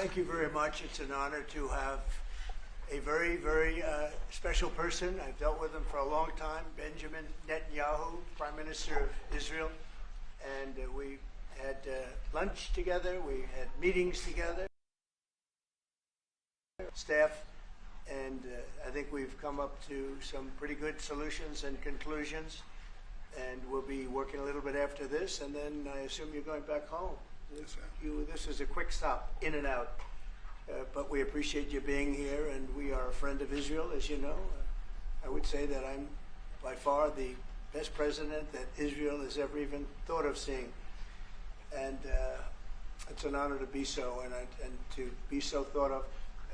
Thank you very much. It's an honor to have a very, very special person. I've dealt with him for a long time, Benjamin Netanyahu, Prime Minister of Israel. And we had lunch together, we had meetings together, staff, and I think we've come up to some pretty good solutions and conclusions. And we'll be working a little bit after this, and then I assume you're going back home. Yes, sir. This is a quick stop, in and out. But we appreciate you being here, and we are a friend of Israel, as you know. I would say that I'm by far the best president that Israel has ever even thought of seeing. And it's an honor to be so, and to be so thought of.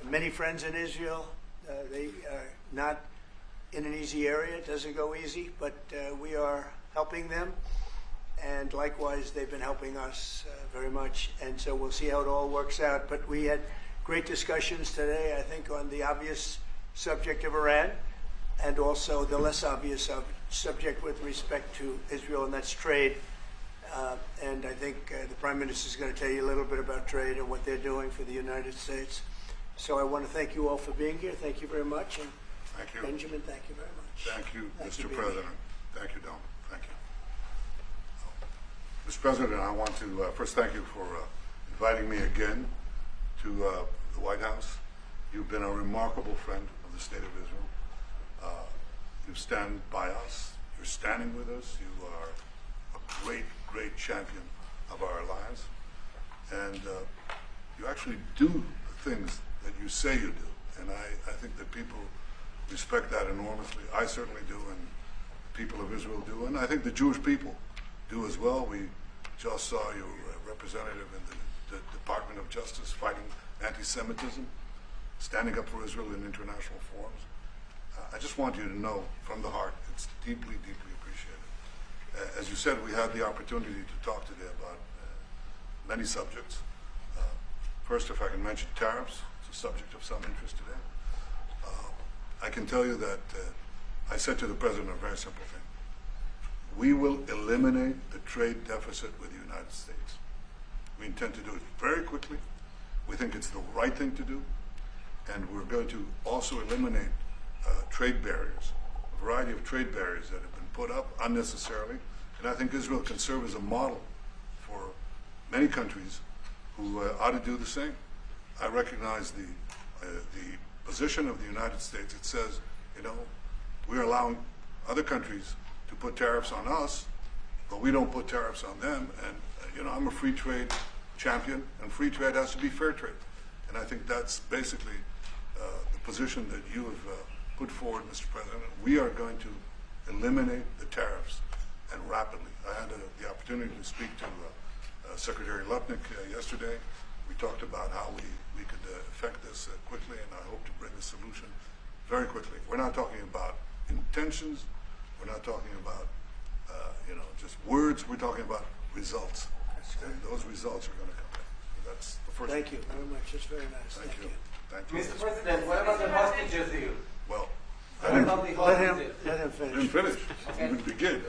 Many friends in Israel, they are not in an easy area. It doesn't go easy, but we are helping them. And likewise, they've been helping us very much. And so we'll see how it all works out. But we had great discussions today, I think, on the obvious subject of Iran and also the less obvious subject with respect to Israel, and that's trade. And I think the Prime Minister is going to tell you a little bit about trade and what they're doing for the United States. So I want to thank you all for being here. Thank you very much. And Thank you. Benjamin, thank you very much. Thank you, Thank Mr. you, President. Thank you, Don. Thank you. Mr. President, I want to first thank you for inviting me again to the White House. You've been a remarkable friend of the State of Israel. You stand by us. You're standing with us. You are a great, great champion of our alliance. And you actually do the things that you say you do. And I think that people respect that enormously. I certainly do, and the people of Israel do, and I think the Jewish people do as well. We just saw your representative in the Department of Justice fighting anti-Semitism, standing up for Israel in international forums. I just want you to know from the heart, it's deeply, deeply appreciated. As you said, we had the opportunity to talk today about many subjects. First, if I can mention tariffs, it's a subject of some interest today. I can tell you that I said to the President a very simple thing. We will eliminate the trade deficit with the United States. We intend to do it very quickly. We think it's the right thing to do. And we're going to also eliminate trade barriers, a variety of trade barriers that have been put up unnecessarily. And I think Israel can serve as a model for many countries who ought to do the same. I recognize the position of the United States. It says, you know, we're allowing other countries to put tariffs on us, but we don't put tariffs on them. And, you know, I'm a free trade champion, and free trade has to be fair trade. And I think that's basically the position that you have put forward, Mr. President. We are going to eliminate the tariffs, and rapidly. I had the opportunity to speak to Secretary Lutnick yesterday. We talked about how we could effect this quickly, and I hope to bring a solution very quickly. We're not talking about intentions. We're not talking about just words. We're talking about results. And those results are going to come in. So that's the first. Thank you very much. It's very nice. Thank you. Thank you. Mr. President, what about the hostages here? Well, What about the Let him hostages? I finish. didn't finish. Okay. Even begin.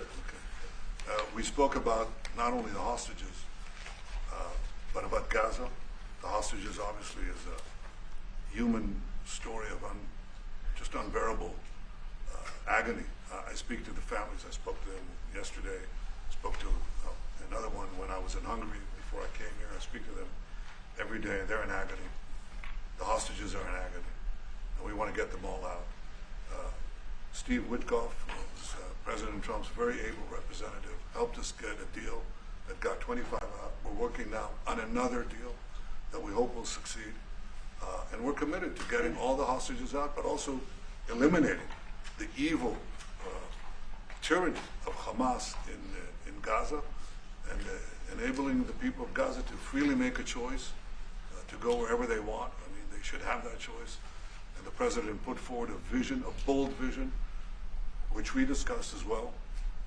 We spoke about not only the hostages, but about Gaza. The hostages obviously is a human story of just unbearable agony. I speak to the families. I spoke to them yesterday. Spoke to another one when I was in Hungary before I came here. I speak to them every day. They're in agony. The hostages are in agony, and we want to get them all out. Steve Witkoff was President Trump's very able representative, helped us get a deal that got 25 out. We're working now on another deal that we hope will succeed. And we're committed to getting all the hostages out, but also eliminating the evil tyranny of Hamas in Gaza, and enabling the people of Gaza to freely make a choice, to go wherever they want. I mean, they should have that choice. And the President put forward a vision, a bold vision, which we discussed as well,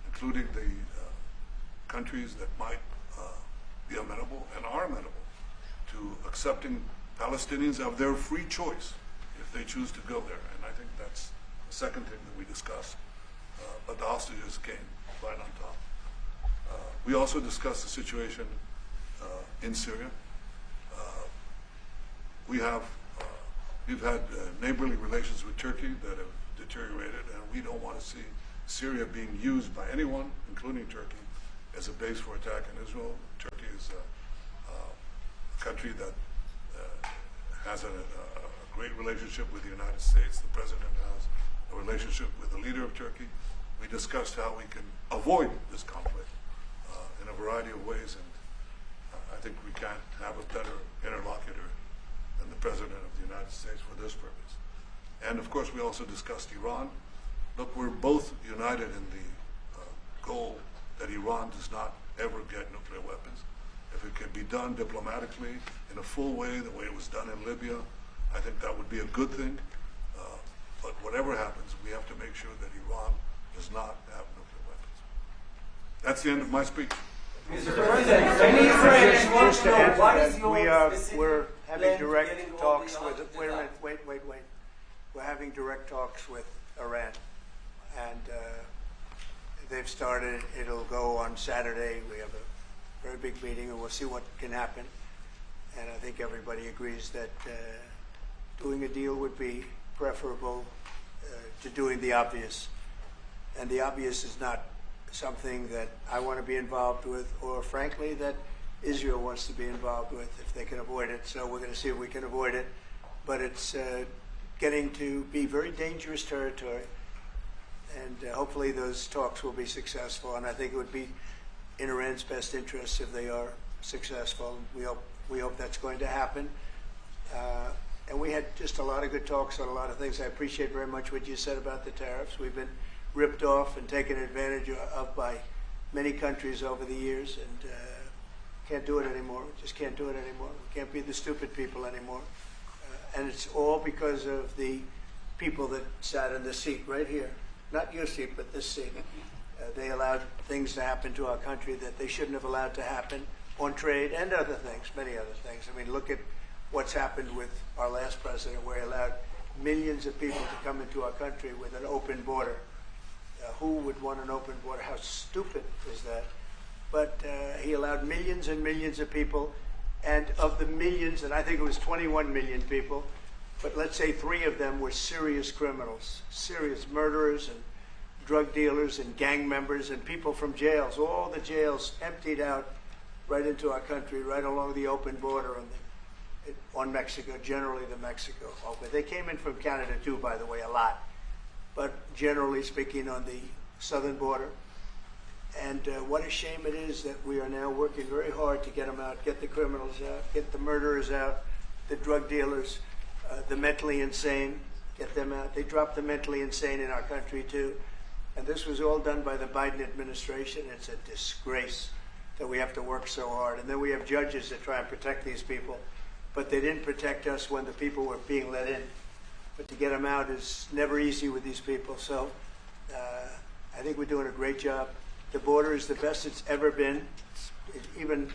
including the countries that might be amenable and are amenable to accepting Palestinians of their free choice if they choose to go there. And I think that's the second thing that we discussed. But the hostages came right on top. We also discussed the situation in Syria. we've had neighborly relations with Turkey that have deteriorated, and we don't want to see Syria being used by anyone, including Turkey, as a base for attack in Israel. Turkey is a country that has a great relationship with the United States. The president has a relationship with the leader of Turkey. We discussed how we can avoid this conflict in a variety of ways, and I think we can't have a better interlocutor than the President of the United States for this purpose. And of course, we also discussed Iran. Look, we're both united in the goal that Iran does not ever get nuclear weapons. If it can be done diplomatically in a full way, the way it was done in Libya, I think that would be a good thing. But whatever happens, we have to make sure that Iran does not have nuclear weapons. That's the end of my speech. Mr. President, any Israelis want Just to to know add to what that, is your we're specific having plan to direct getting all talks the with, hostages wait a minute, out? wait. We're having direct talks with Iran, and they've started. It'll go on Saturday. We have a very big meeting, and we'll see what can happen. And I think everybody agrees that doing a deal would be preferable to doing the obvious. And the obvious is not something that I want to be involved with, or frankly, that Israel wants to be involved with if they can avoid it. So we're going to see if we can avoid it. But it's getting to be very dangerous territory. And hopefully those talks will be successful. And I think it would be in Iran's best interest if they are successful. We hope that's going to happen. And we had just a lot of good talks on a lot of things. I appreciate very much what you said about the tariffs. We've been ripped off and taken advantage of by many countries over the years, and can't do it anymore. Just can't do it anymore. We can't be the stupid people anymore. And it's all because of the people that sat in the seat right here. Not your seat, but this seat. They allowed things to happen to our country that they shouldn't have allowed to happen on trade and other things, many other things. I mean, look at what's happened with our last president, where he allowed millions of people to come into our country with an open border. Who would want an open border? How stupid is that? But he allowed millions and millions of people, and of the millions, and I think it was 21 million people, but let's say 3 of them were serious criminals, serious murderers and drug dealers and gang members and people from jails. All the jails emptied out right into our country, right along the open border on Mexico, generally the Mexico. But they came in from Canada too, by the way, a lot. But generally speaking, on the southern border. And what a shame it is that we are now working very hard to get them out, get the criminals out, get the murderers out, the drug dealers, the mentally insane, get them out. They dropped the mentally insane in our country too. And this was all done by the Biden administration. It's a disgrace that we have to work so hard. And then we have judges that try and protect these people, but they didn't protect us when the people were being let in. But to get them out is never easy with these people. So I think we're doing a great job. The border is the best it's ever been. It's even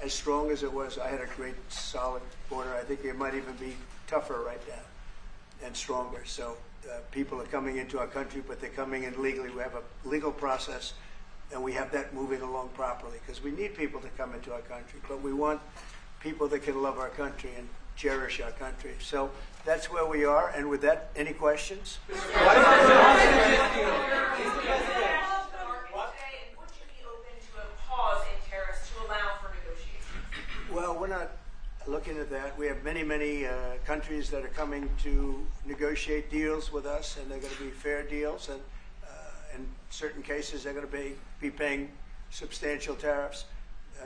as strong as it was. I had a great, solid border. I think it might even be tougher right now and stronger. So people are coming into our country, but they're coming in legally. We have a legal process, and we have that moving along properly, because we need people to come into our country, but we want people that can love our country and cherish our country. So that's where we are. And with that, any questions? Well, we're not looking at that. We have many, many countries that are coming to negotiate deals with us, and they're going to be fair deals. And in certain cases, they're going to be paying substantial tariffs.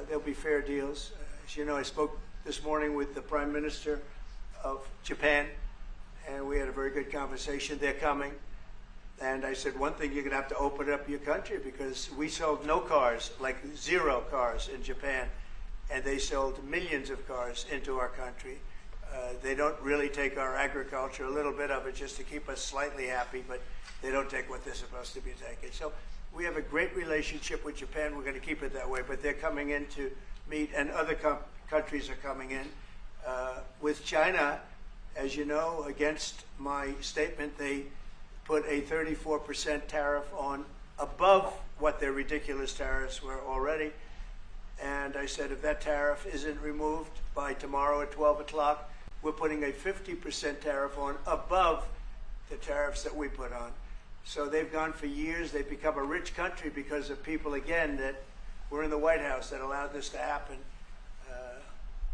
There'll be fair deals. As you know, I spoke this morning with the Prime Minister of Japan, and we had a very good conversation. They're coming. And I said, one thing, you're going to have to open up your country, because we sold no cars, like 0 cars in Japan, and they sold millions of cars into our country. They don't really take our agriculture, a little bit of it just to keep us slightly happy, but they don't take what they're supposed to be taking. So we have a great relationship with Japan. We're going to keep it that way, but they're coming in to meet, and other countries are coming in. With China, as you know, against my statement, they put a 34% tariff on above what their ridiculous tariffs were already. And I said, if that tariff isn't removed by tomorrow at 12 o'clock, we're putting a 50% tariff on above the tariffs that we put on. So they've gone for years. They've become a rich country because of people, again, that were in the White House that allowed this to happen.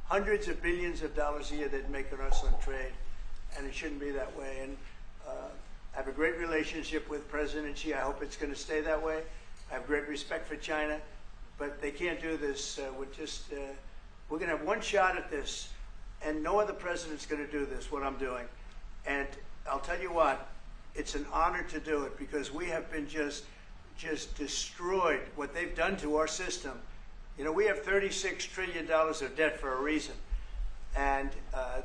Hundreds of billions of dollars a year they'd make on us on trade, and it shouldn't be that way. And I have a great relationship with President Xi. I hope it's going to stay that way. I have great respect for China, but they can't do this. We're going to have one shot at this, and no other president's going to do this, what I'm doing. And I'll tell you what, it's an honor to do it because we have been just destroyed, what they've done to our system. You know, we have $36 trillion of debt for a reason. And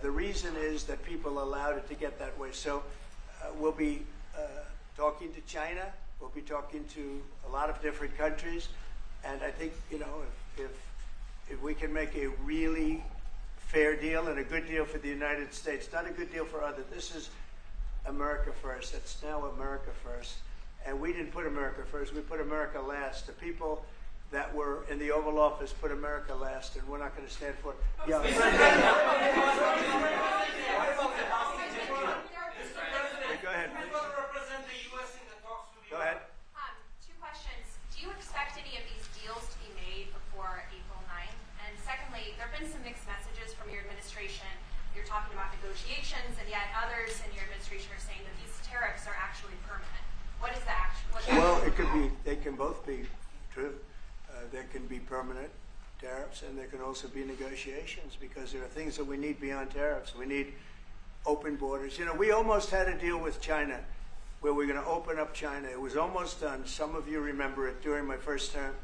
the reason is that people allowed it to get that way. So we'll be talking to China. We'll be talking to a lot of different countries. And I think, you know, if we can make a really fair deal and a good deal for the United States, not a good deal for others. This is America first. It's now America first. And we didn't put America first. We put America last. The people that were in the Oval Office put America last, and we're not going to stand for it. Yeah. Mr. Go ahead. Who's going to represent the U.S. in the talks with Go ahead. Two questions. Do you expect any of these deals to be made before April 9th? And secondly, there have been some mixed messages from your administration. You're talking about negotiations, and yet others in your administration are saying that these tariffs are actually permanent. What is the action? Well, it could be. They can both be true. There can be permanent tariffs, and there can also be negotiations because there are things that we need beyond tariffs. We need open borders. You know, we almost had a deal with China where we're going to open up China. It was almost done. Some of you remember it during my first term,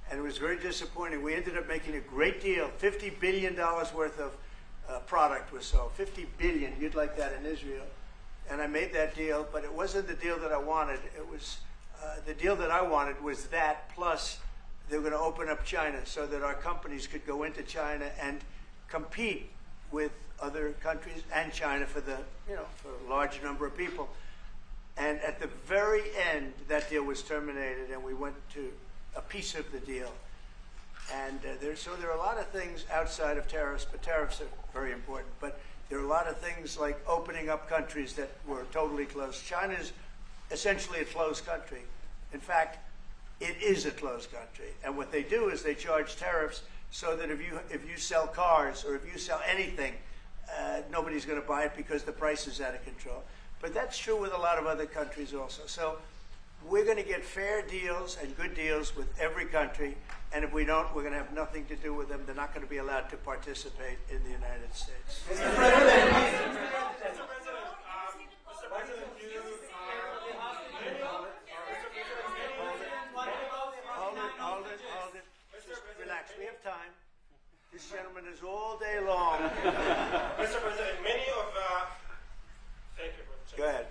and it was very disappointing. We ended up making a great deal. $50 billion worth of product was sold. $50 billion. You'd like that in Israel. And I made that deal, but it wasn't the deal that I wanted. It was the deal that I wanted was that plus they were going to open up China so that our companies could go into China and compete with other countries and China for the, you know, for a large number of people. And at the very end, that deal was terminated, and we went to a piece of the deal. And so there are a lot of things outside of tariffs, but tariffs are very important. But there are a lot of things like opening up countries that were totally closed. China's essentially a closed country. In fact, it is a closed country. And what they do is they charge tariffs so that if you sell cars or if you sell anything, nobody's going to buy it because the price is out of control. But that's true with a lot of other countries also. So we're going to get fair deals and good deals with every country. And if we don't, we're going to have nothing to do with them. They're not going to be allowed to participate in the United States. Mr. President, Hold it. Just relax. We have time. This gentleman is all day long. Mr. President, many of thank you for Go ahead.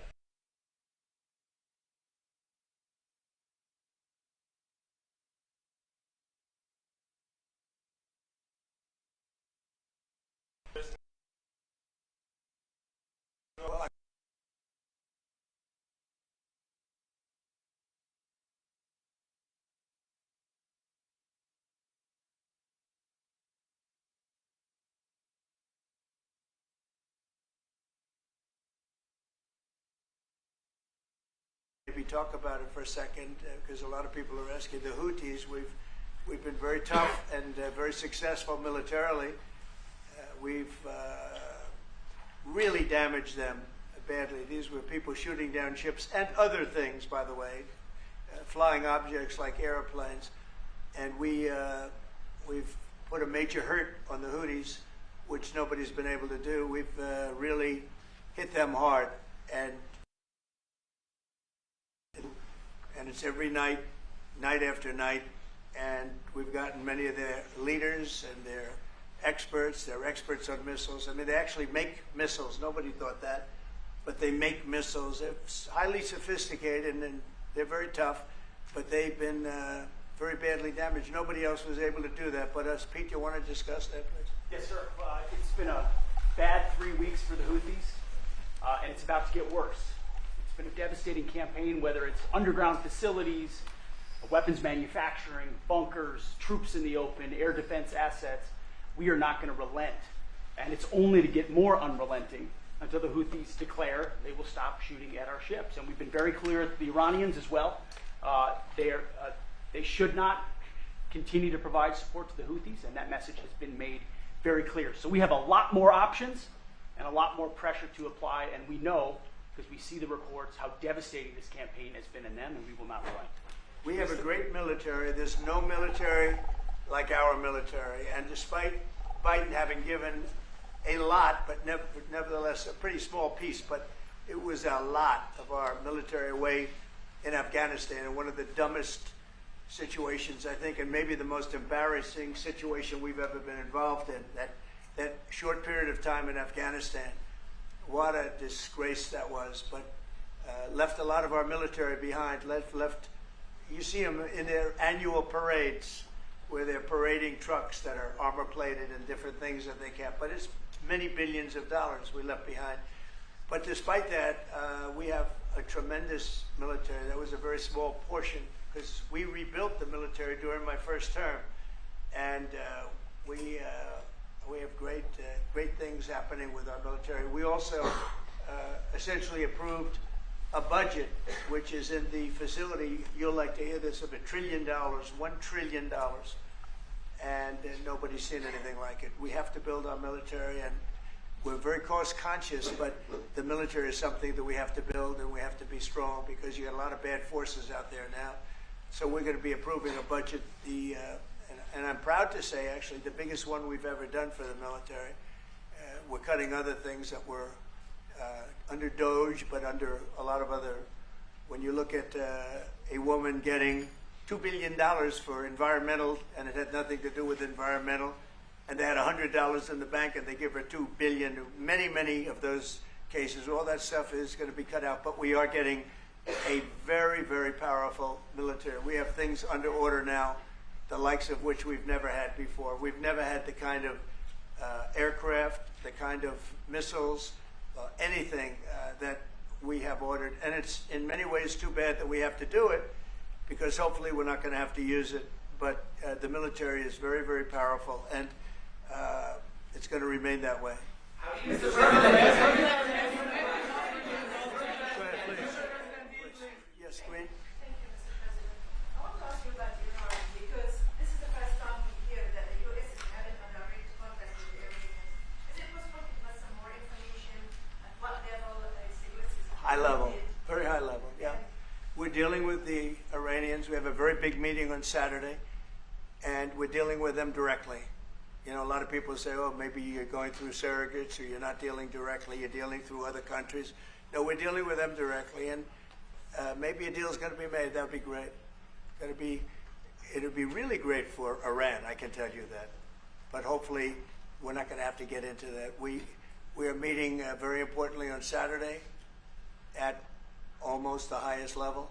Maybe talk about it for a second, because a lot of people are asking. The Houthis, we've been very tough and very successful militarily. We've really damaged them badly. These were people shooting down ships and other things, by the way, flying objects like airplanes. And we've put a major hurt on the Houthis, which nobody's been able to do. We've really hit them hard. And it's every night, night after night, and we've gotten many of their leaders and their experts. They're experts on missiles. I mean, they actually make missiles. Nobody thought that, but they make missiles. They're highly sophisticated, and they're very tough, but they've been very badly damaged. Nobody else was able to do that but us. Pete, you want to discuss that, please? Yes, sir. It's been a bad 3 weeks for the Houthis, and it's about to get worse. It's been a devastating campaign, whether it's underground facilities, weapons manufacturing, bunkers, troops in the open, air defense assets. We are not going to relent And it's only to get more unrelenting until the Houthis declare they will stop shooting at our ships. And we've been very clear with the Iranians as well. They should not continue to provide support to the Houthis, and that message has been made very clear. So we have a lot more options and a lot more pressure to apply, and we know, because we see the reports, how devastating this campaign has been in them, and we will not relent. We have a great military. There's no military like our military. And despite Biden having given a lot, but nevertheless a pretty small piece, but it was a lot of our military away in Afghanistan, and one of the dumbest situations, I think, and maybe the most embarrassing situation we've ever been involved in, that short period of time in Afghanistan. What a disgrace that was, but left a lot of our military behind. Left. You see them in their annual parades where they're parading trucks that are armor plated and different things that they can't. But it's many billions of dollars we left behind. But despite that, we have a tremendous military. That was a very small portion because we rebuilt the military during my first term, and we have great things happening with our military. We also essentially approved a budget which is in the facility, you'll like to hear this, of $1 trillion, $1 trillion, and nobody's seen anything like it. We have to build our military, and we're very cost conscious, but the military is something that we have to build, and we have to be strong because you got a lot of bad forces out there now. So we're going to be approving a budget, and I'm proud to say, actually, the biggest one we've ever done for the military. We're cutting other things that were under DOGE, but under a lot of other. When you look at a woman getting $2 billion for environmental, and it had nothing to do with environmental, and they had $100 in the bank, and they give her $2 billion. Many of those cases, all that stuff is going to be cut out. But we are getting a very, very powerful military. We have things under order now, the likes of which we've never had before. We've never had the kind of aircraft, the kind of missiles, anything that we have ordered. And it's in many ways too bad that we have to do it, because hopefully we're not going to have to use it. But the military is very, very powerful, and it's going to remain that way. How do you Yes, Queen? Thank you, Mr. President. I want to ask you about Iran because this is the first time we hear that the U.S. is having a direct contact with the Iranians. Is it possible to give us some more information at what level is the U.S. is High level, involved? very high level, yeah. We're dealing with the Iranians. We have a very big meeting on Saturday, and we're dealing with them directly. You know, a lot of people say, oh, maybe you're going through surrogates or you're not dealing directly, you're dealing through other countries. No, we're dealing with them directly, and maybe a deal is going to be made. That would be great. It would be really great for Iran, I can tell you that. But hopefully, we're not going to have to get into that. We are meeting very importantly on Saturday at almost the highest level,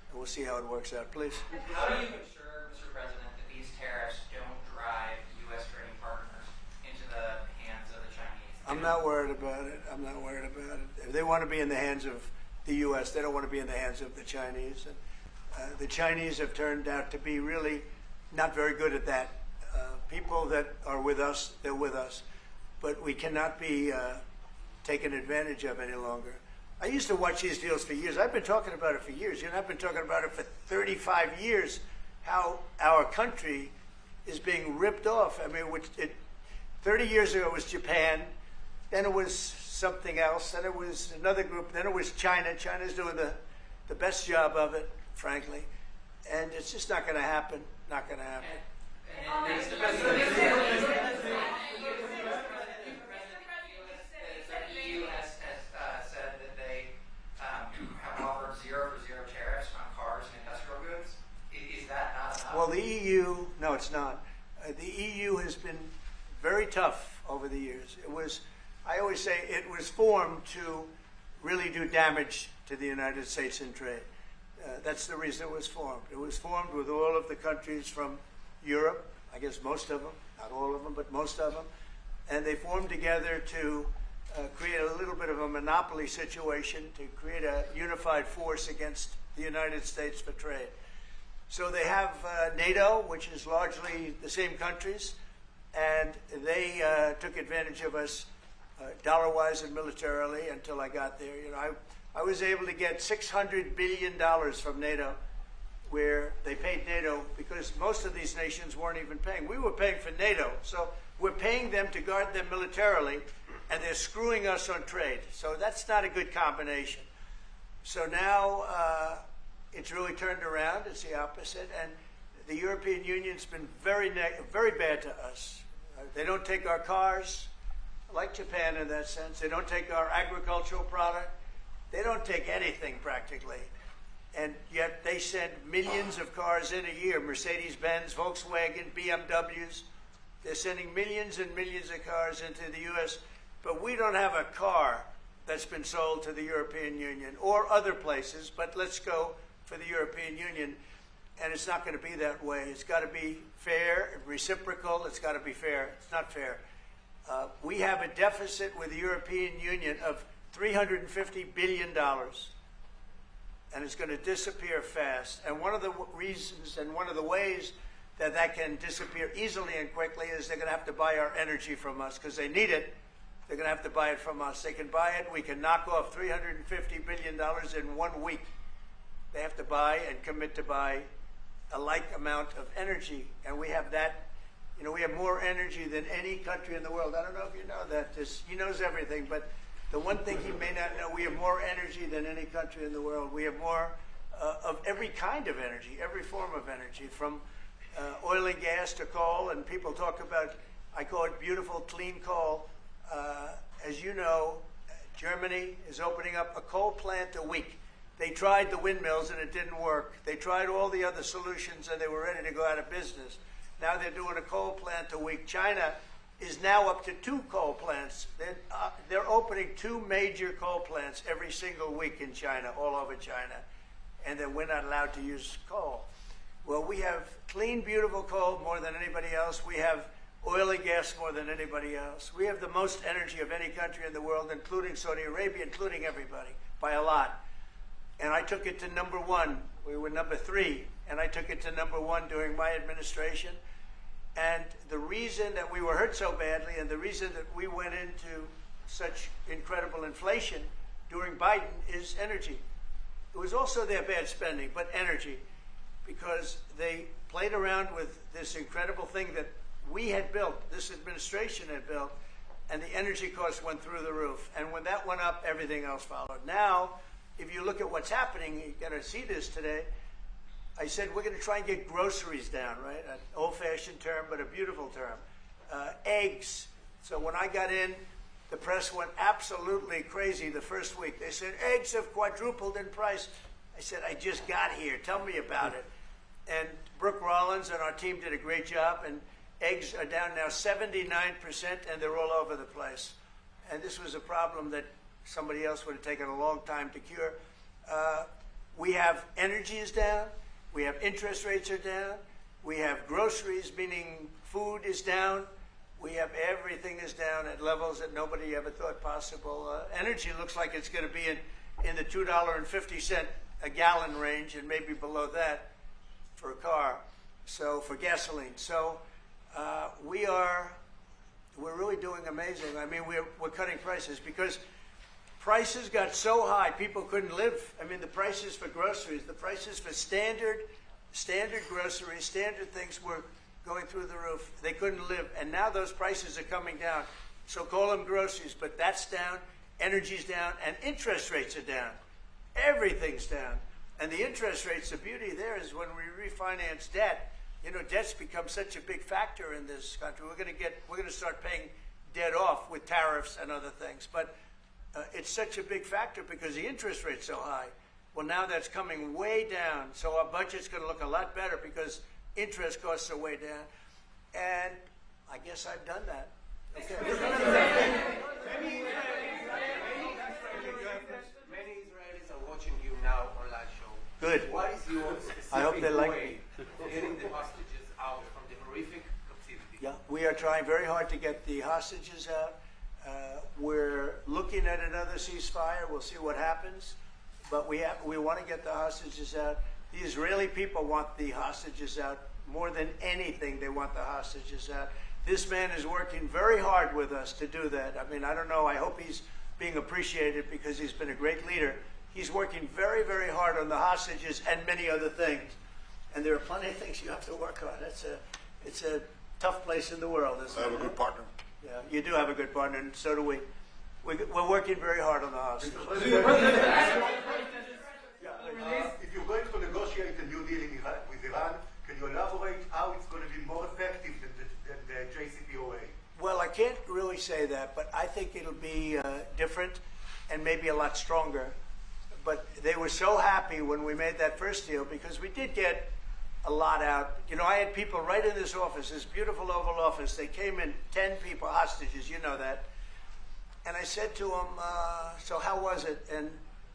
and we'll see how it works out. Please. How do you ensure, Mr. President, that these tariffs don't drive U.S. trading partners into the hands of the Chinese? I'm not worried about it. I'm not worried about it. If they want to be in the hands of the U.S., they don't want to be in the hands of the Chinese. And the Chinese have turned out to be really not very good at that. People that are with us, they're with us. But we cannot be taken advantage of any longer. I used to watch these deals for years. I've been talking about it for years. You know, I've been talking about it for 35 years, how our country is being ripped off. I mean, 30 years ago it was Japan, then it was something else, then it was another group, then it was China. China's doing the best job of it, frankly. And it's just not going to happen. Not going to happen. The EU has said that they have offered 0 for 0 tariffs on cars and industrial goods. Is that not enough? Well, the EU, no, it's not. The EU has been very tough over the years. I always say it was formed to really do damage to the United States in trade. That's the reason it was formed. It was formed with all of the countries from Europe, I guess most of them, not all of them, but most of them. And they formed together to create a little bit of a monopoly situation, to create a unified force against the United States for trade. So they have NATO, which is largely the same countries, and they took advantage of us dollar-wise and militarily until I got there. You know, I was able to get $600 billion from NATO, where they paid NATO because most of these nations weren't even paying. We were paying for NATO, so we're paying them to guard them militarily, and they're screwing us on trade. So that's not a good combination. So now it's really turned around. It's the opposite, and the European Union's been very bad to us. They don't take our cars, like Japan in that sense. They don't take our agricultural product. They don't take anything practically. And yet they send millions of cars in a year, Mercedes-Benz, Volkswagen, BMWs. They're sending millions and millions of cars into the U.S., but we don't have a car that's been sold to the European Union or other places, but let's go for the European Union. And it's not going to be that way. It's got to be fair, reciprocal. It's got to be fair. It's not fair. We have a deficit with the European Union of $350 billion, and it's going to disappear fast. And one of the reasons and one of the ways that that can disappear easily and quickly is they're going to have to buy our energy from us because they need it. They're going to have to buy it from us. They can buy it. We can knock off $350 billion in 1 week. They have to buy and commit to buy a like amount of energy, and we have that. You know, we have more energy than any country in the world. I don't know if you know that. He knows everything, but the one thing he may not know, we have more energy than any country in the world. We have more of every kind of energy, every form of energy, from oil and gas to coal. And people talk about, I call it beautiful, clean coal. As you know, Germany is opening up a coal plant a week. They tried the windmills and it didn't work. They tried all the other solutions and they were ready to go out of business. Now they're doing a coal plant a week. China is now up to 2 coal plants. They're opening 2 major coal plants every single week in China, all over China. And then we're not allowed to use coal. Well, we have clean, beautiful coal more than anybody else. We have oil and gas more than anybody else. We have the most energy of any country in the world, including Saudi Arabia, including everybody, by a lot. And I took it to number 1. We were number 3, and I took it to number 1 during my administration. And the reason that we were hurt so badly and the reason that we went into such incredible inflation during Biden is energy. It was also their bad spending, but energy, because they played around with this incredible thing that we had built, this administration had built, and the energy costs went through the roof. And when that went up, everything else followed. Now, if you look at what's happening, you're going to see this today. I said we're going to try and get groceries down, right? An old-fashioned term, but a beautiful term. Eggs. So when I got in, the press went absolutely crazy the first week. They said, eggs have quadrupled in price. I said, I just got here. Tell me about it. And Brooke Rollins and our team did a great job, and eggs are down now 79%, and they're all over the place. And this was a problem that somebody else would have taken a long time to cure. We have energy is down. We have interest rates are down. We have groceries, meaning food is down. We have everything is down at levels that nobody ever thought possible. Energy looks like it's going to be in the $2.50 a gallon range and maybe below that for a car, so for gasoline. So we're really doing amazing. I mean, we're cutting prices because prices got so high, people couldn't live. I mean, the prices for groceries, the prices for standard groceries, standard things were going through the roof. They couldn't live, and now those prices are coming down. So call them groceries, but that's down, energy's down, and interest rates are down. Everything's down. And the interest rates, the beauty there is when we refinance debt, you know, debt's become such a big factor in this country. We're going to start paying debt off with tariffs and other things. But it's such a big factor because the interest rate's so high. Well, now that's coming way down. So our budget's going to look a lot better because interest costs are way down. And I guess I've done that. Okay. Many Israelis are watching you now on live show. Good. What is your specific I hope they like way of getting the hostages out from the horrific captivity? Yeah, we are trying very hard to get the hostages out. We're looking at another ceasefire. We'll see what happens. But we want to get the hostages out. The Israeli people want the hostages out more than anything. They want the hostages out. This man is working very hard with us to do that. I mean, I don't know. I hope he's being appreciated because he's been a great leader. He's working very, very hard on the hostages and many other things. And there are plenty of things you have to work on. It's a tough place in the world, isn't I have it? a good partner. Yeah, you do have a good partner, and so do we. We're working very hard on the hostages. If you're going to negotiate a new deal with Iran, can you elaborate how it's going to be more effective than the JCPOA? Well, I can't really say that, but I think it'll be different and maybe a lot stronger. But they were so happy when we made that first deal because we did get a lot out. You know, I had people right in this office, this beautiful Oval Office. They came in, 10 people, hostages, you know that. And I said to them, so how was it? And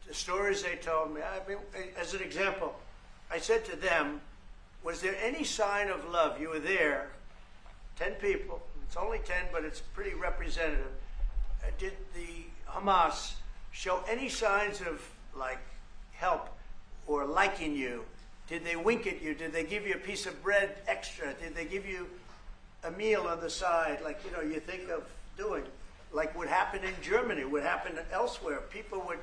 the stories they told me, I mean, as an example, I said to them, was there any sign of love? You were there, 10 people. It's only 10, but it's pretty representative. Did the Hamas show any signs of, like, help or liking you? Did they wink at you? Did they give you a piece of bread extra? Did they give you a meal on the side, like, you know, you think of doing? Like would happen in Germany, would happen elsewhere. People would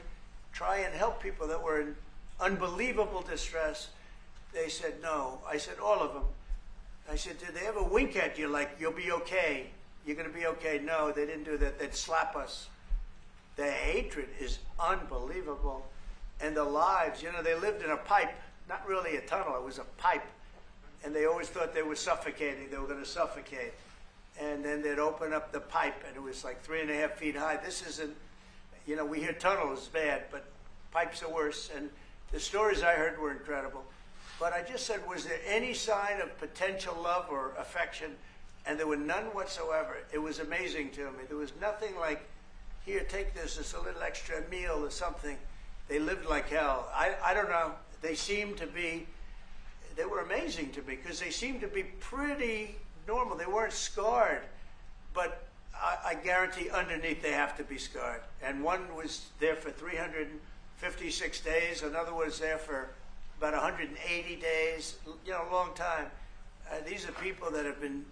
try and help people that were in unbelievable distress. They said no. I said all of them. I said, did they ever wink at you like, you'll be okay? You're going to be okay? No, they didn't do that. They'd slap us. The hatred is unbelievable. And the lives, you know, they lived in a pipe, not really a tunnel, it was a pipe. And they always thought they were suffocating. They were going to suffocate. And then they'd open up the pipe, and it was like 3.5 feet high. This isn't, you know, we hear tunnels bad, but pipes are worse. And the stories I heard were incredible. But I just said, was there any sign of potential love or affection? And there were none whatsoever. It was amazing to me. There was nothing like, here, take this, it's a little extra meal or something. They lived like hell. I don't know. They seemed to be, they were amazing to me because they seemed to be pretty normal. They weren't scarred, but I guarantee underneath they have to be scarred. And one was there for 356 days. Another was there for about 180 days, you know, a long time. These are people that have been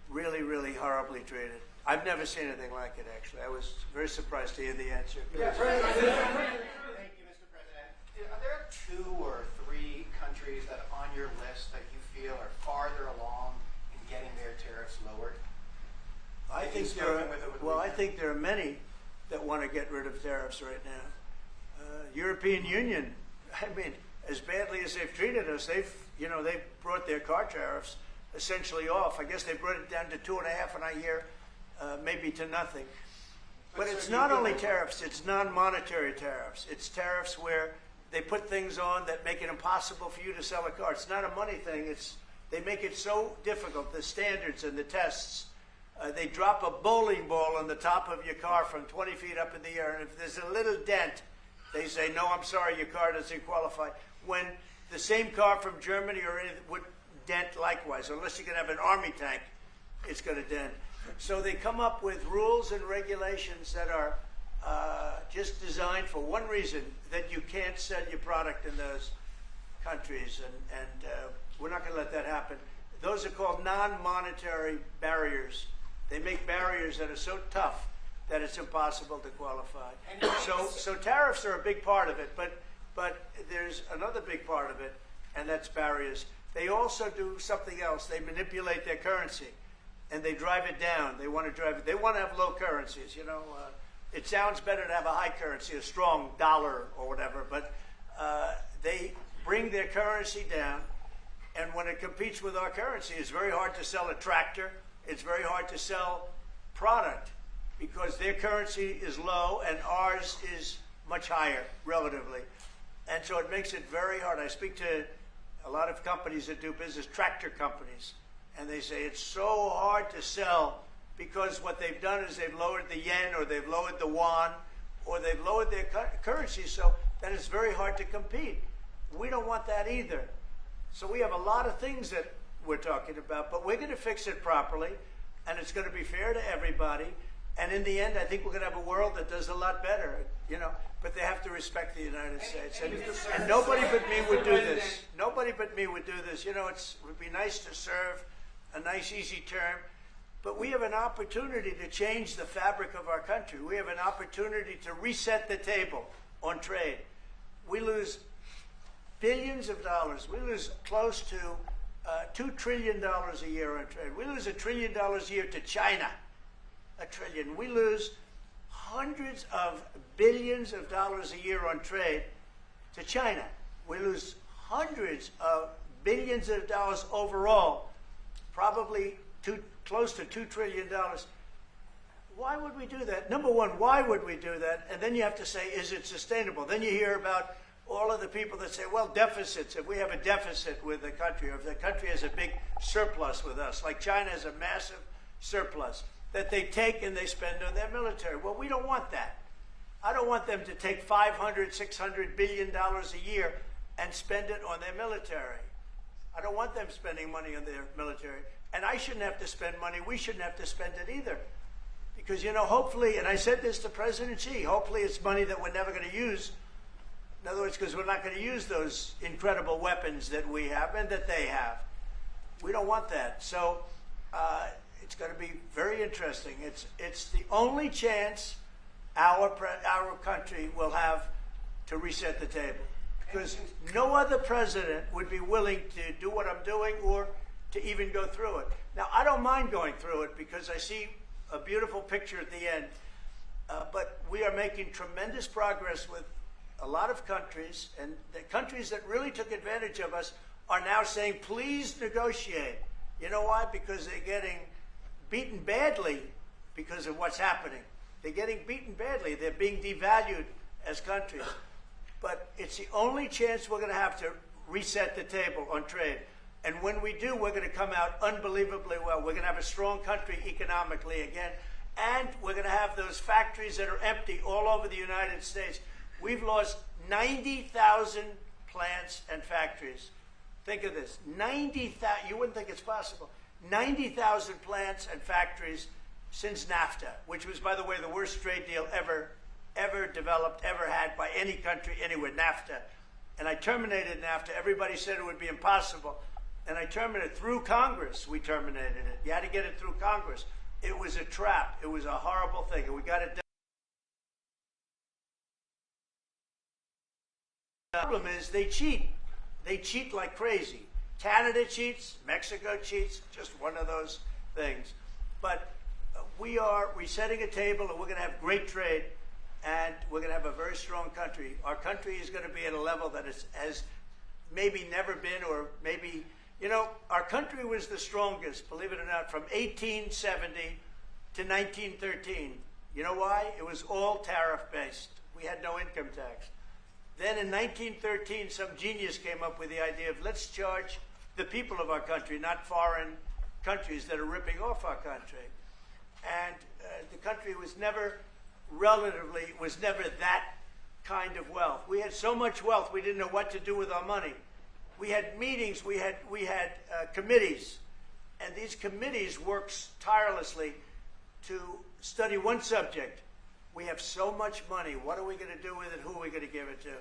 really, really horribly treated. I've never seen anything like it, actually. I was very surprised to hear the answer. Thank you, Mr. President. Are there 2 or 3 countries that are on your list that you feel are farther along in getting their tariffs lowered? I think there are many that want to get rid of tariffs right now. European Union, I mean, as badly as they've treated us, they've brought their car tariffs essentially off. I guess they brought it down to 2.5, and I hear maybe to nothing. But it's not only tariffs, it's non-monetary tariffs. It's tariffs where they put things on that make it impossible for you to sell a car. It's not a money thing. They make it so difficult, the standards and the tests. They drop a bowling ball on the top of your car from 20 feet up in the air, and if there's a little dent, they say, no, I'm sorry, your car doesn't qualify. When the same car from Germany or anything would dent likewise. Unless you can have an army tank, it's going to dent. So they come up with rules and regulations that are just designed for one reason, that you can't sell your product in those countries. And we're not going to let that happen. Those are called non-monetary barriers. They make barriers that are so tough that it's impossible to qualify. So tariffs are a big part of it, but there's another big part of it, and that's barriers. They also do something else. They manipulate their currency, and they drive it down. They want to have low currencies. You know, it sounds better to have a high currency, a strong dollar or whatever, but they bring their currency down, and when it competes with our currency, it's very hard to sell a tractor. It's very hard to sell product because their currency is low and ours is much higher relatively. And so it makes it very hard. I speak to a lot of companies that do business, tractor companies, and they say it's so hard to sell because what they've done is they've lowered the yen or they've lowered the yuan or they've lowered their currency so that it's very hard to compete. We don't want that either. So we have a lot of things that we're talking about, but we're going to fix it properly, and it's going to be fair to everybody. And in the end, I think we're going to have a world that does a lot better, you know, but they have to respect the United States. And nobody but me would do this. Nobody but me would do this. You know, it would be nice to serve, a nice, easy term, But we have an opportunity to change the fabric of our country. We have an opportunity to reset the table on trade. We lose billions of dollars. We lose close to $2 trillion a year on trade. We lose $1 trillion a year to China. $1 trillion. We lose hundreds of billions of dollars a year on trade to China. We lose hundreds of billions of dollars overall, probably close to $2 trillion. Why would we do that? Number one, why would we do that? And then you have to say, is it sustainable? Then you hear about all of the people that say, well, deficits. If we have a deficit with the country, or if the country has a big surplus with us, like China has a massive surplus, that they take and they spend on their military. Well, we don't want that. I don't want them to take $500, $600 billion a year and spend it on their military. I don't want them spending money on their military. And I shouldn't have to spend money. We shouldn't have to spend it either. Because, you know, hopefully, and I said this to President Xi, hopefully it's money that we're never going to use. In other words, because we're not going to use those incredible weapons that we have and that they have. We don't want that. So it's going to be very interesting. It's the only chance our country will have to reset the table. Because no other president would be willing to do what I'm doing or to even go through it. Now, I don't mind going through it because I see a beautiful picture at the end. But we are making tremendous progress with a lot of countries, and the countries that really took advantage of us are now saying, please negotiate. You know why? Because they're getting beaten badly because of what's happening. They're getting beaten badly. They're being devalued as countries. But it's the only chance we're going to have to reset the table on trade. And when we do, we're going to come out unbelievably well. We're going to have a strong country economically again. And we're going to have those factories that are empty all over the United States. We've lost 90,000 plants and factories. Think of this, 90,000, you wouldn't think it's possible. 90,000 plants and factories since NAFTA, which was, by the way, the worst trade deal ever developed, ever had by any country anywhere, NAFTA. And I terminated NAFTA. Everybody said it would be impossible. And I terminated it through Congress. We terminated it. You had to get it through Congress. It was a trap. It was a horrible thing. And we got it done. The problem is they cheat. They cheat like crazy. Canada cheats. Mexico cheats. Just one of those things. But we are resetting a table, and we're going to have great trade, and we're going to have a very strong country. Our country is going to be at a level that has maybe never been, or maybe, you know, our country was the strongest, believe it or not, from 1870 to 1913. You know why? It was all tariff-based. We had no income tax. Then in 1913, some genius came up with the idea of let's charge the people of our country, not foreign countries that are ripping off our country. And the country was never that kind of wealth. We had so much wealth, we didn't know what to do with our money. We had meetings, we had committees, and these committees worked tirelessly to study one subject. We have so much money. What are we going to do with it? Who are we going to give it to?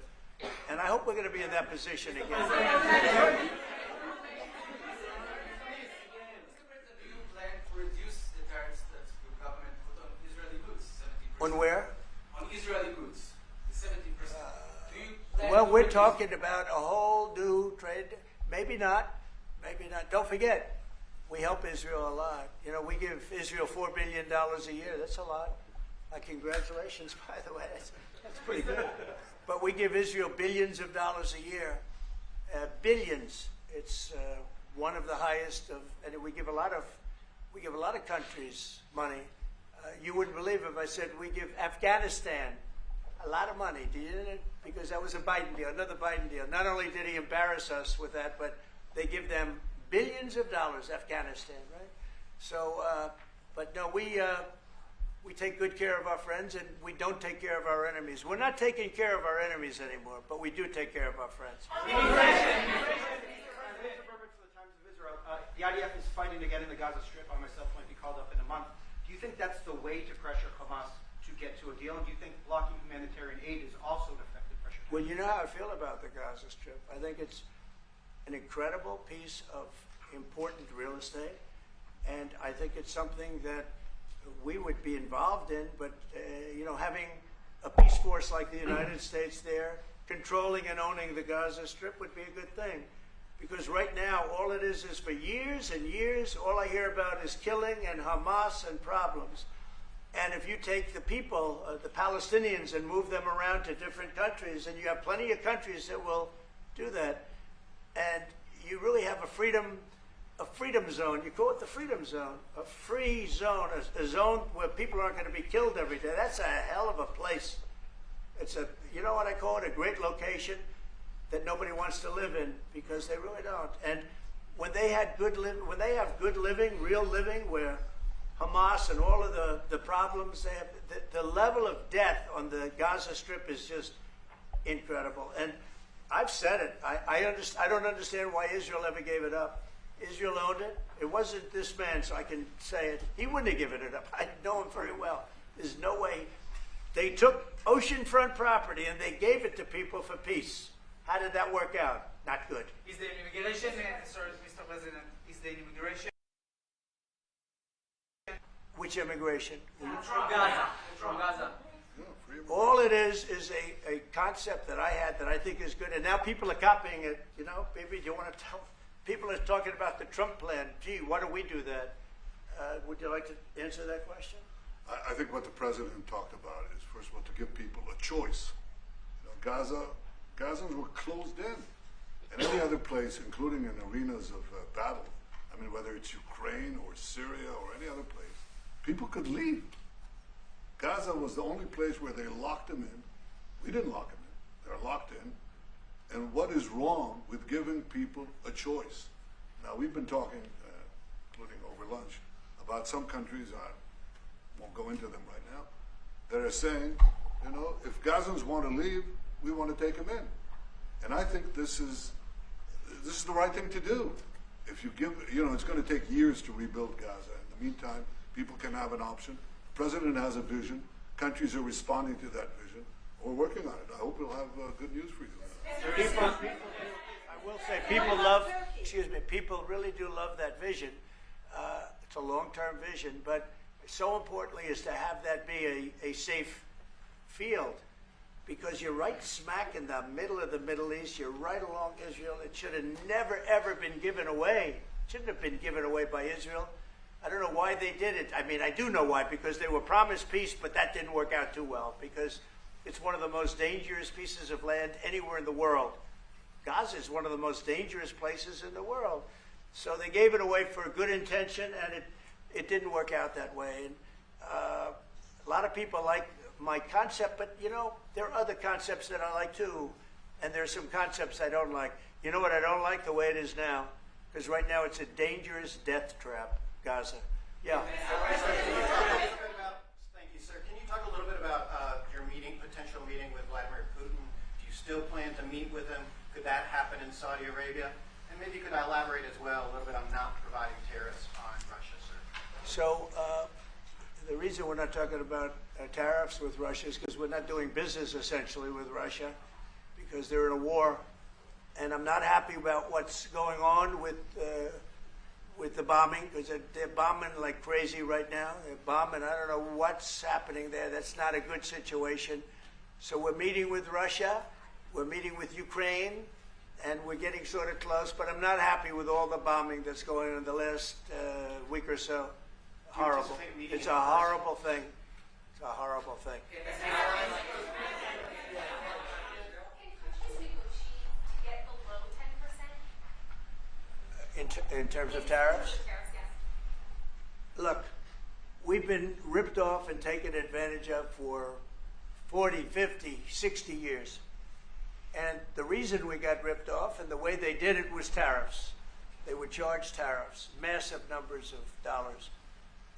And I hope we're going to be in that position again. Mr. President, do you plan to reduce the tariffs that your government put on Israeli goods, 70%? On where? On Israeli goods, the 70%. Do you plan Well, to we're reduce talking about a whole new trade. Maybe not. Maybe not. Don't forget, we help Israel a lot. You know, we give Israel $4 billion a year. That's a lot. Congratulations, by the way. That's pretty good. But we give Israel billions of dollars a year. Billions. It's one of the highest of, and we give a lot of countries money. You wouldn't believe if I said we give Afghanistan a lot of money. Do you? Because that was a Biden deal, another Biden deal. Not only did he embarrass us with that, but they give them billions of dollars, Afghanistan, right? So, but no, we take good care of our friends, and we don't take care of our enemies. We're not taking care of our enemies anymore, but we do take care of our friends. The IDF is fighting again in the Gaza Strip. I myself might be called up in a month. Do you think that's the way to pressure Hamas to get to a deal? And do you think blocking humanitarian aid is also an effective pressure? Well, you know how I feel about the Gaza Strip. I think it's an incredible piece of important real estate. And I think it's something that we would be involved in, but, having a peace force like the United States there, controlling and owning the Gaza Strip would be a good thing. Because right now, all it is for years and years, all I hear about is killing and Hamas and problems. And if you take the people, the Palestinians, and move them around to different countries, and you have plenty of countries that will do that, and you really have a freedom zone. You call it the freedom zone, a free zone, a zone where people aren't going to be killed every day. That's a hell of a place. It's you know what I call it, a great location that nobody wants to live in, because they really don't. And when they have good living, real living, where Hamas and all of the problems they have, the level of death on the Gaza Strip is just incredible. And I've said it. I don't understand why Israel ever gave it up. Israel owned it. It wasn't this man, so I can say it. He wouldn't have given it up. I know him very well. There's no way. They took oceanfront property and they gave it to people for peace. How did that work out? Not good. Is the immigration, sorry, Mr. President, is the immigration Which immigration? from Gaza? From Gaza. Yeah, free of- All it is a concept that I had that I think is good, and now people are copying it. Maybe do you want to tell? People are talking about the Trump plan. Gee, why don't we do that? Would you like to answer that question? I think what the president talked about is, first of all, to give people a choice. Gazans were closed in. And any other place, including in arenas of battle, I mean, whether it's Ukraine or Syria or any other place, people could leave. Gaza was the only place where they locked them in. We didn't lock them in. They're locked in. And what is wrong with giving people a choice? Now, we've been talking, including over lunch, about some countries, I won't go into them right now, that are saying, if Gazans want to leave, we want to take them in. And I think this is the right thing to do. If you give, it's going to take years to rebuild Gaza. In the meantime, people can have an option. The president has a vision. Countries are responding to that vision. We're working on it. I hope we'll have good news for you. I will say, people really do love that vision. It's a long-term vision, but so importantly is to have that be a safe field, because you're right smack in the middle of the Middle East. You're right along Israel. It should have never, ever been given away. It shouldn't have been given away by Israel. I don't know why they did it. I mean, I do know why, because they were promised peace, but that didn't work out too well, because it's one of the most dangerous pieces of land anywhere in the world. Gaza is one of the most dangerous places in the world. So they gave it away for a good intention, and it didn't work out that way. And a lot of people like my concept, but there are other concepts that I like too, and there are some concepts I don't like. You know what I don't like? The way it is now, because right now it's a dangerous death trap, Gaza. Yeah. Thank you, sir. Can you talk a little bit about your potential meeting with Vladimir Putin? Do you still plan to meet with him? Could that happen in Saudi Arabia? And maybe you could elaborate as well a little bit on not providing tariffs on Russia, sir. So the reason we're not talking about tariffs with Russia is because we're not doing business essentially with Russia, because they're in a war, and I'm not happy about what's going on with the bombing, because they're bombing like crazy right now. They're bombing. I don't know what's happening there. That's not a good situation. So we're meeting with Russia. We're meeting with Ukraine, and we're getting sort of close, but I'm not happy with all the bombing that's going on in the last week or so. Horrible. It's a horrible thing. It's a horrible thing. Can countries negotiate to get below 10%? In terms of tariffs? Yes. Look, we've been ripped off and taken advantage of for 40, 50, 60 years. And the reason we got ripped off and the way they did it was tariffs. They would charge tariffs, massive numbers of dollars.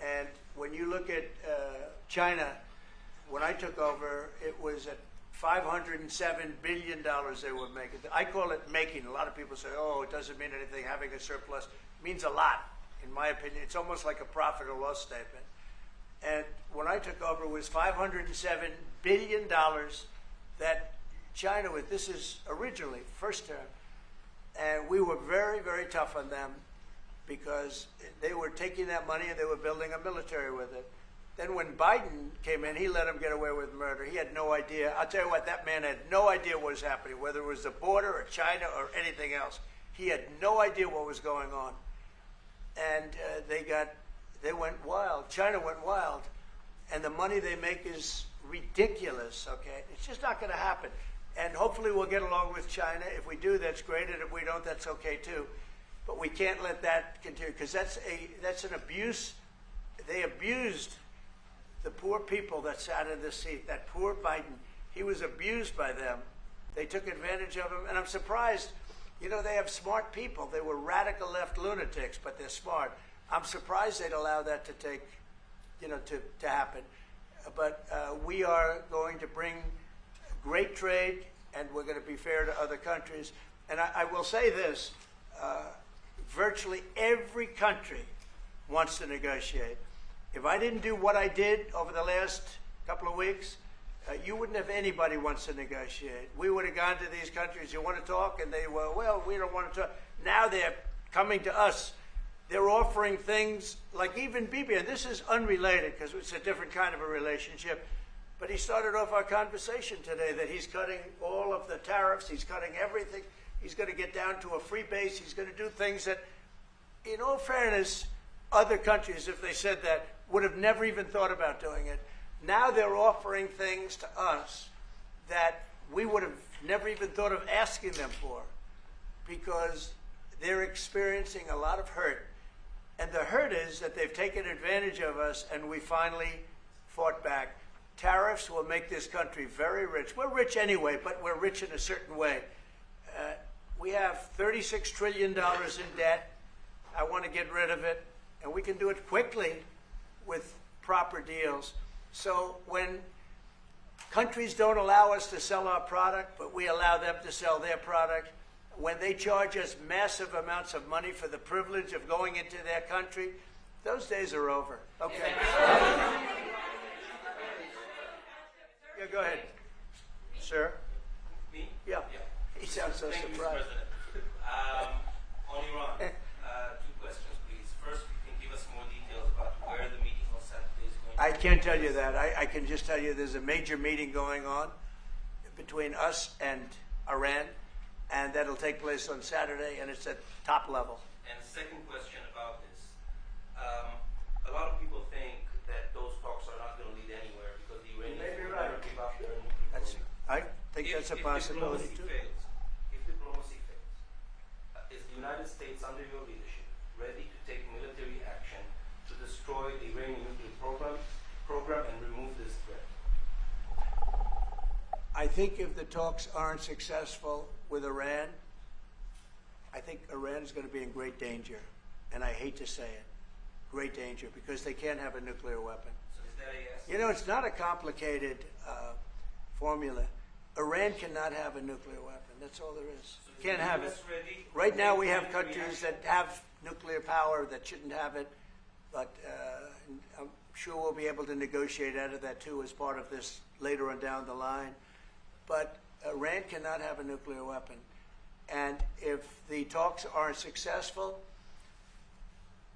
And when you look at China, when I took over, it was at $507 billion they were making. I call it making. A lot of people say, oh, it doesn't mean anything, having a surplus. It means a lot, in my opinion. It's almost like a profit or loss statement. And when I took over, it was $507 billion that China, this is originally, first term, and we were very, very tough on them. because they were taking that money and they were building a military with it. Then when Biden came in, he let them get away with murder. He had no idea. I'll tell you what, that man had no idea what was happening, whether it was the border or China or anything else. He had no idea what was going on. And they went wild. China went wild. And the money they make is ridiculous, okay? It's just not going to happen. And hopefully we'll get along with China. If we do, that's great. And if we don't, that's okay too. But we can't let that continue, because that's an abuse. They abused the poor people that sat in this seat. That poor Biden, he was abused by them. They took advantage of him. And I'm surprised, you know, they have smart people. They were radical left lunatics, but they're smart. I'm surprised they'd allow that to take, you know, to happen. But we are going to bring great trade, and we're going to be fair to other countries. And I will say this, virtually every country wants to negotiate. If I didn't do what I did over the last couple of weeks, you wouldn't have anybody wants to negotiate. We would have gone to these countries, you want to talk? And they were, well, we don't want to talk. Now they're coming to us. They're offering things like even Bibi, and this is unrelated because it's a different kind of a relationship, but he started off our conversation today that he's cutting all of the tariffs, he's cutting everything, he's going to get down to a free base, he's going to do things that, in all fairness, other countries, if they said that, would have never even thought about doing it. Now they're offering things to us that we would have never even thought of asking them for, because they're experiencing a lot of hurt. And the hurt is that they've taken advantage of us and we finally fought back. Tariffs will make this country very rich. We're rich anyway, but we're rich in a certain way. We have $36 trillion in debt. I want to get rid of it. And we can do it quickly with proper deals. So when countries don't allow us to sell our product, but we allow them to sell their product, when they charge us massive amounts of money for the privilege of going into their country, those days are over. Okay. Yeah, go ahead. Sir? Me? Yeah. He sounds so Thank you, Mr. surprised. President. On Iran, two questions, please. First, you can give us more details about where the meeting on Saturday is going to I can't tell you that. I can just tell you there's a major meeting going on between us and Iran, and that'll take place on Saturday, and it's at top level. And second question about this. A lot of people think that those talks are not going to lead anywhere because the Iranians may be will right. never give up their nuclear program. I think that's a possibility too. If diplomacy fails, is the United States under your leadership ready to take military action to destroy the Iranian nuclear program and remove this threat? I think if the talks aren't successful with Iran, I think Iran is going to be in great danger. And I hate to say it, great danger, because they can't have a nuclear weapon. So is that a yes? You know, it's not a complicated formula. Iran cannot have a nuclear weapon. That's all there is. So is Can't the have US it. ready to Right now take we have military countries action? that have nuclear power that shouldn't have it, but I'm sure we'll be able to negotiate out of that too as part of this later on down the line. But Iran cannot have a nuclear weapon. And if the talks aren't successful,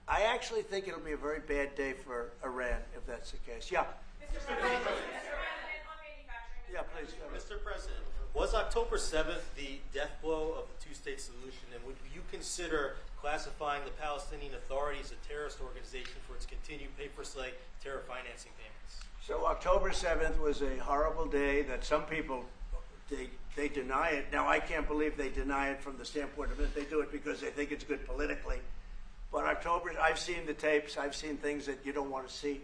I actually think it'll be a very bad day for Iran if that's the case. Yeah. Mr. President, on manufacturing. Yeah, please. Go ahead. Mr. President, was October 7th the death blow of the two-state solution, and would you consider classifying the Palestinian Authority as a terrorist organization for its continued pay-for-slay terror financing payments? So October 7th was a horrible day that some people, they deny it. Now, I can't believe they deny it from the standpoint of it. They do it because they think it's good politically. But I've seen the tapes. I've seen things that you don't want to see.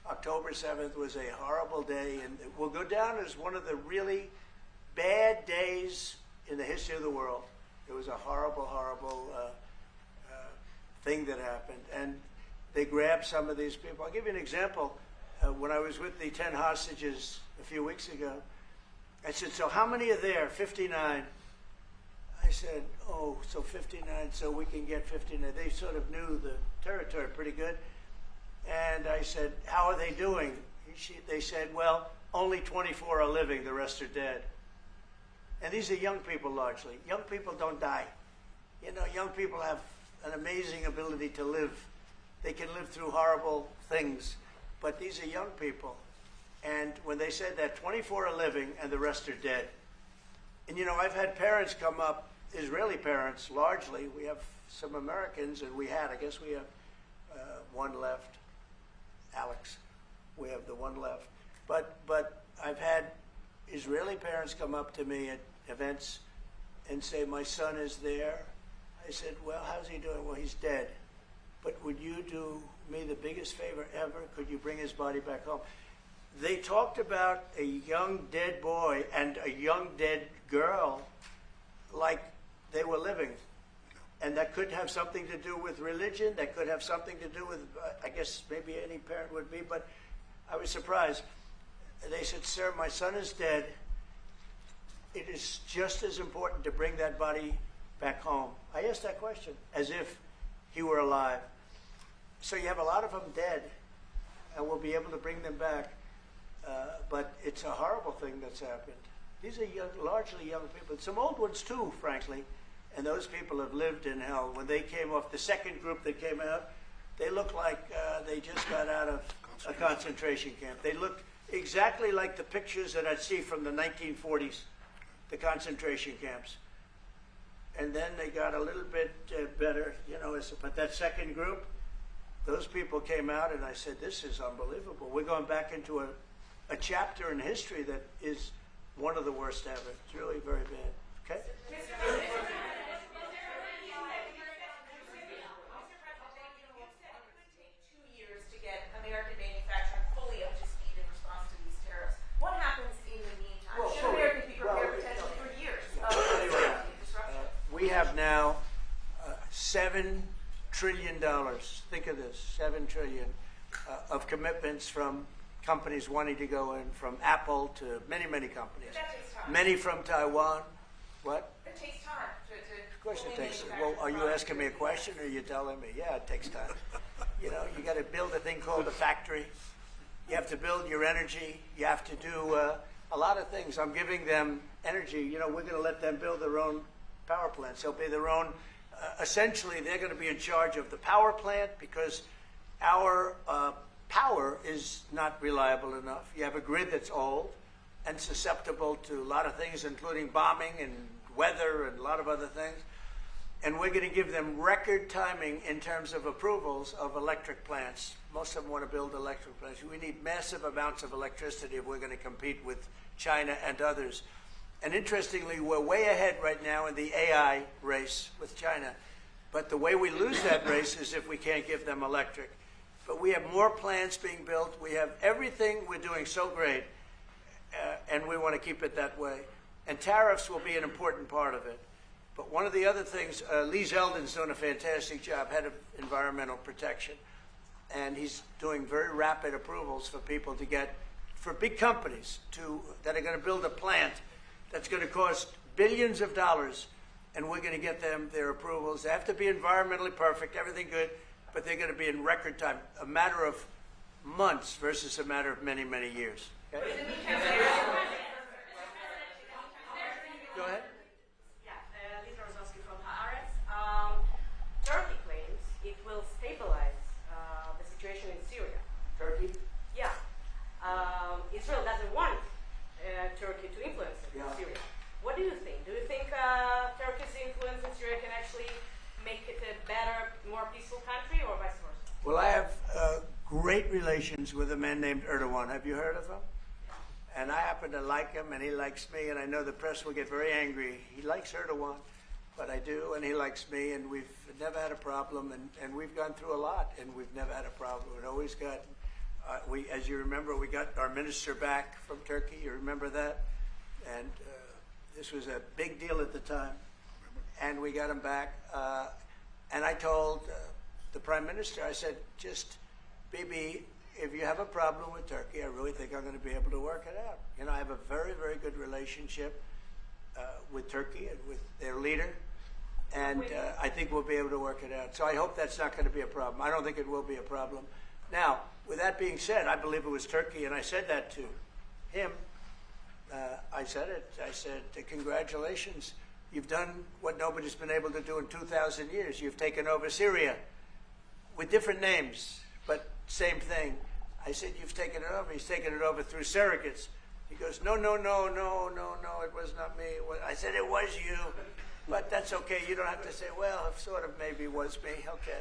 October 7th was a horrible day, and it will go down as one of the really bad days in the history of the world. It was a horrible, horrible thing that happened. And they grabbed some of these people. I'll give you an example. When I was with the 10 hostages a few weeks ago, I said, so how many are there? 59. I said, oh, so 59, so we can get 59. They sort of knew the territory pretty good. And I said, how are they doing? They said, well, only 24 are living, the rest are dead. And these are young people largely. Young people don't die. You know, young people have an amazing ability to live. They can live through horrible things, but these are young people. And when they said that 24 are living and the rest are dead. And you know, I've had parents come up, Israeli parents largely. We have some Americans, and I guess we have one left, Alex. We have the one left. But I've had Israeli parents come up to me at events and say, my son is there. I said, well, how's he doing? Well, he's dead. But would you do me the biggest favor ever? Could you bring his body back home? They talked about a young dead boy and a young dead girl like they were living. And that could have something to do with religion. That could have something to do with, I guess maybe any parent would be, but I was surprised. They said, sir, my son is dead. It is just as important to bring that body back home. I asked that question as if he were alive. So you have a lot of them dead, and we'll be able to bring them back. But it's a horrible thing that's happened. These are largely young people. Some old ones too, frankly. And those people have lived in hell. When they came off, the second group that came out, they looked like they just got out of a concentration camp. They looked exactly like the pictures that I'd see from the 1940s, the concentration camps. And then they got a little bit better, you know. But that second group, those people came out, and I said, this is unbelievable. We're going back into a chapter in history that is one of the worst ever. It's really very bad. Okay? We have now $7 trillion. Think of this, $7 trillion of commitments from companies wanting to go in, from Apple to many, many companies. But that takes time. Many from Taiwan. What? It takes time to Of course it takes. Well, are you asking me a question, or are you telling me? Yeah, it takes time. You know, you got to build a thing called a factory. You have to build your energy. You have to do a lot of things. I'm giving them energy. You know, we're going to let them build their own power plants. They'll be their own. Essentially, they're going to be in charge of the power plant because our power is not reliable enough. You have a grid that's old and susceptible to a lot of things, including bombing and weather and a lot of other things. And we're going to give them record timing in terms of approvals of electric plants. Most of them want to build electric plants. We need massive amounts of electricity if we're going to compete with China and others. And interestingly, we're way ahead right now in the AI race with China. But the way we lose that race is if we can't give them electric. But we have more plants being built. We have everything. We're doing so great. And we want to keep it that way. And tariffs will be an important part of it. But one of the other things, Lee Zeldin's doing a fantastic job, head of environmental protection. And he's doing very rapid approvals for people to get, for big companies that are going to build a plant that's going to cost billions of dollars, and we're going to get them their approvals. They have to be environmentally perfect, everything good, but they're going to be in record time, a matter of months versus a matter of many, many years. Okay? Go ahead. Turkey claims it will stabilize the situation in Syria. Turkey? Yeah. Israel doesn't want Turkey to influence Syria. What do you think? Do you think Turkey's influence in Syria can actually make it a better, more peaceful country, or vice versa? Well, I have great relations with a man named Erdogan. Have you heard of him? And I happen to like him, and he likes me, and I know the press will get very angry. He likes Erdogan, but I do, and he likes me, and we've never had a problem, and we've gone through a lot, and we've never had a problem. We've always got, as you remember, we got our minister back from Turkey. You remember that? And this was a big deal at the time, and we got him back. And I told the Prime Minister, I said, just, Bibi, if you have a problem with Turkey, I really think I'm going to be able to work it out. You know, I have a very, very good relationship with Turkey and with their leader, and I think we'll be able to work it out. So I hope that's not going to be a problem. I don't think it will be a problem. Now, with that being said, I believe it was Turkey, and I said that to him. I said it. I said, congratulations. You've done what nobody's been able to do in 2,000 years. You've taken over Syria with different names, but same thing. I said, you've taken it over. He's taken it over through surrogates. He goes, no, it was not me. I said, it was you. But that's okay. You don't have to say, well, it sort of maybe was me. Okay.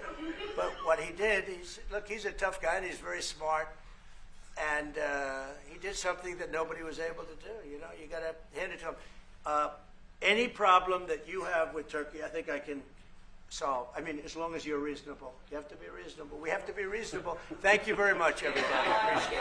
But what he did, he's a tough guy and he's very smart. And he did something that nobody was able to do. You know, you got to hand it to him. Any problem that you have with Turkey, I think I can solve. I mean, as long as you're reasonable. You have to be reasonable. We have to be reasonable. Thank you very much, everybody. I appreciate it.